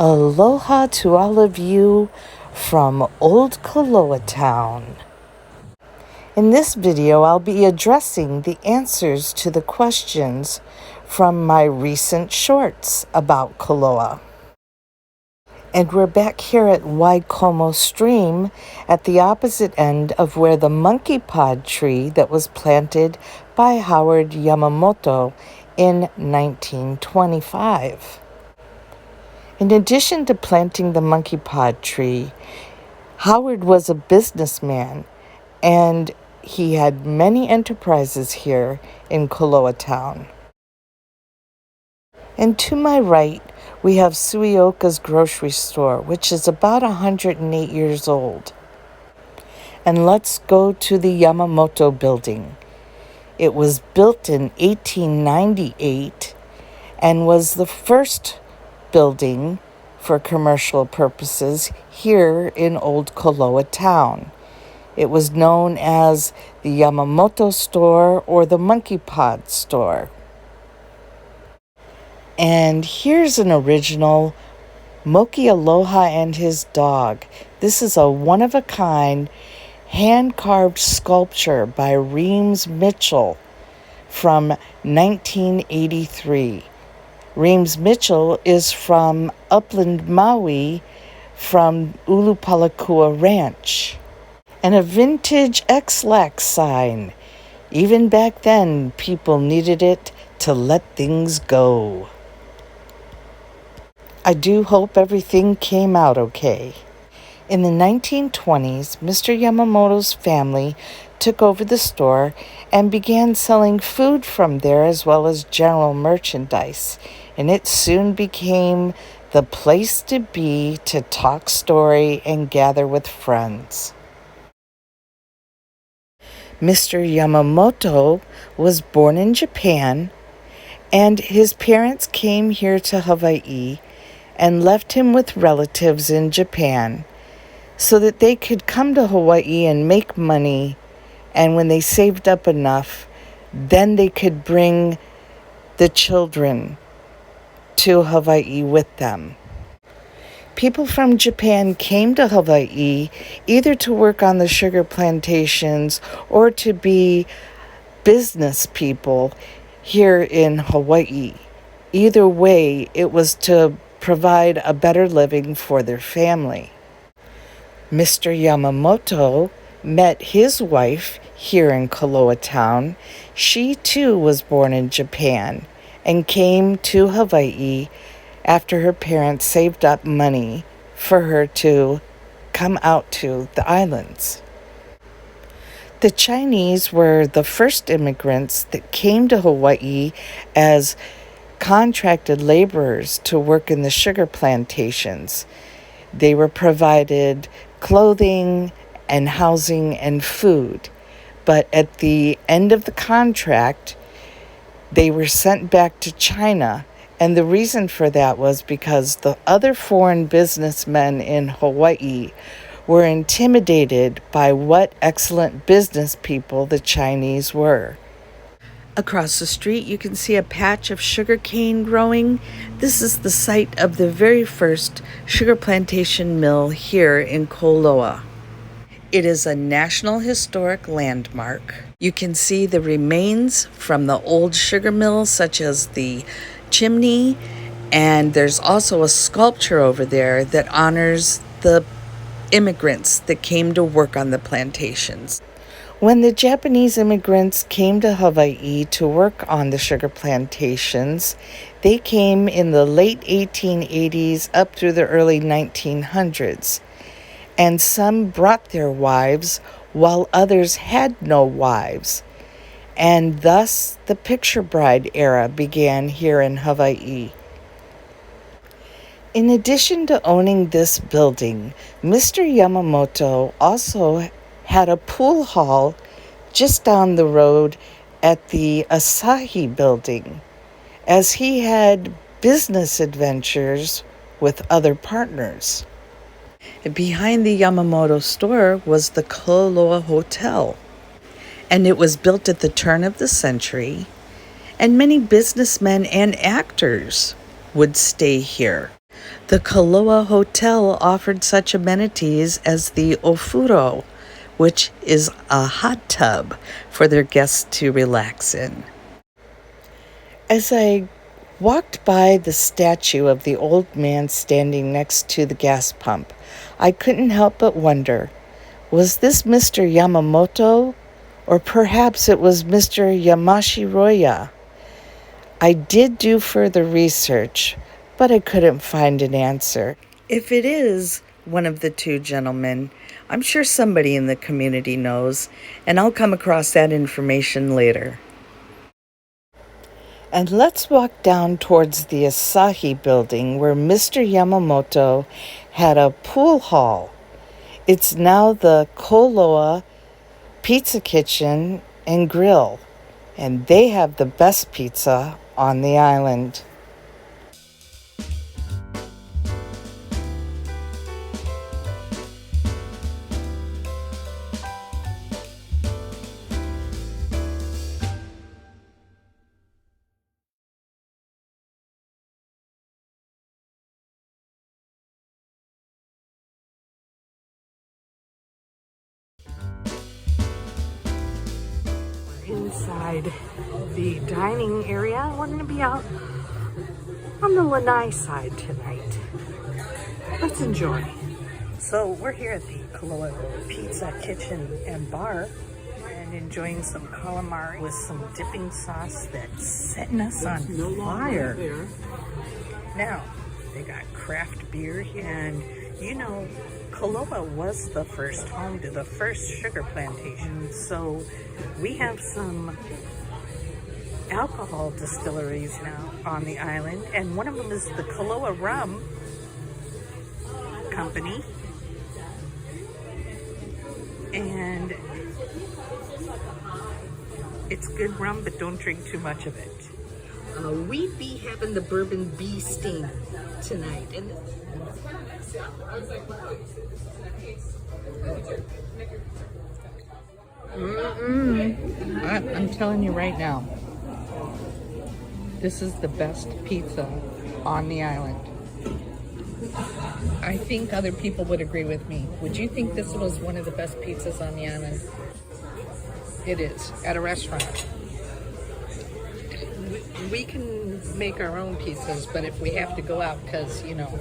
Aloha to all of you from Old Kōloa Town. In this video, I'll be addressing the answers to the questions from my recent shorts about Kōloa. And we're back here at Waikomo Stream at the opposite end of where the monkey pod tree that was planted by Howard Yamamoto in 1925. In addition to planting the monkey pod tree, Howard was a businessman and he had many enterprises here in Kōloa Town. And to my right, we have Suioka's grocery store, which is about 108 years old. And let's go to the Yamamoto building. It was built in 1898 and was the first building for commercial purposes here in Old Kōloa Town. It was known as the Yamamoto store or the Monkey Pod store. And here's an original Moki Aloha and his dog. This is a one-of-a-kind hand-carved sculpture by Reams Mitchell from 1983. Reams Mitchell is from Upland, Maui, from Ulupalakua Ranch. And a vintage X-Lax sign. Even back then, people needed it to let things go. I do hope everything came out okay. In the 1920s, Mr. Yamamoto's family took over the store and began selling food from there as well as general merchandise, and it soon became the place to be to talk story and gather with friends. Mr. Yamamoto was born in Japan, and his parents came here to Hawai'i and left him with relatives in Japan so that they could come to Hawaii and make money, and when they saved up enough, then they could bring the children to Hawaii with them. People from Japan came to Hawaii either to work on the sugar plantations or to be business people here in Hawaii. Either way, it was to provide a better living for their family. Mr. Yamamoto met his wife here in Kōloa Town. She too was born in Japan and came to Hawaii after her parents saved up money for her to come out to the islands. The Chinese were the first immigrants that came to Hawaii as contracted laborers to work in the sugar plantations. They were provided clothing and housing and food, but at the end of the contract, they were sent back to China. And the reason for that was because the other foreign businessmen in Hawaii were intimidated by what excellent business people the Chinese were. Across the street, you can see a patch of sugarcane growing. This is the site of the very first sugar plantation mill here in Kōloa. It is a National Historic Landmark. You can see the remains from the old sugar mill, such as the chimney, and there's also a sculpture over there that honors the immigrants that came to work on the plantations. When the Japanese immigrants came to Hawaii to work on the sugar plantations, they came in the late 1880s up through the early 1900s, and some brought their wives while others had no wives. And thus, the picture bride era began here in Hawaii. In addition to owning this building, Mr. Yamamoto also had a pool hall just down the road at the Asahi building, as he had business adventures with other partners. Behind the Yamamoto store was the Kōloa Hotel, and it was built at the turn of the century, and many businessmen and actors would stay here. The Kōloa Hotel offered such amenities as the ofuro, which is a hot tub for their guests to relax in. As I walked by the statue of the old man standing next to the gas pump, I couldn't help but wonder, was this Mr. Yamamoto, or perhaps it was Mr. Yamashiroya? I did do further research, but I couldn't find an answer. If it is one of the two gentlemen, I'm sure somebody in the community knows, and I'll come across that information later. And let's walk down towards the Asahi building where Mr. Yamamoto had a pool hall. It's now the Kōloa Pizza Kitchen and Grill, and they have the best pizza on the island. Inside the dining area. We're going to be out on the lanai side tonight. Let's enjoy. So we're here at the Kōloa Pizza Kitchen and Bar and enjoying some calamari with some dipping sauce that's setting us on fire. Now, they got craft beer here, and you know, Kōloa was the first home to the first sugar plantation, so we have some alcohol distilleries now on the island, and one of them is the Kōloa Rum Company, and it's good rum, but don't drink too much of it. We'd be having the bourbon bee sting tonight, and I'm telling you right now, this is the best pizza on the island. I think other people would agree with me. Would you think this was one of the best pizzas on the island? It is, at a restaurant. We can make our own pizzas, but if we have to go out, because, you know,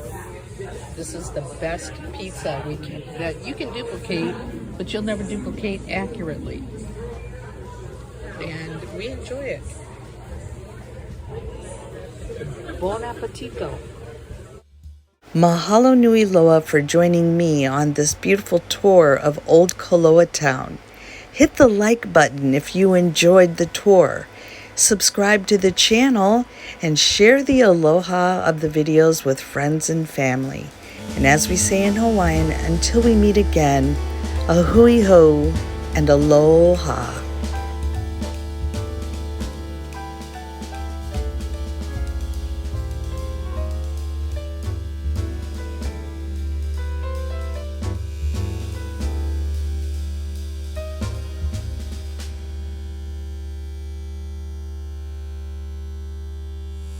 this is the best pizza that you can duplicate, but you'll never duplicate accurately. And we enjoy it. Bon appetito. Mahalo nui loa for joining me on this beautiful tour of Old Kōloa Town. Hit the like button if you enjoyed the tour. Subscribe to the channel and share the aloha of the videos with friends and family. And as we say in Hawaiian, until we meet again, a hui hou and aloha.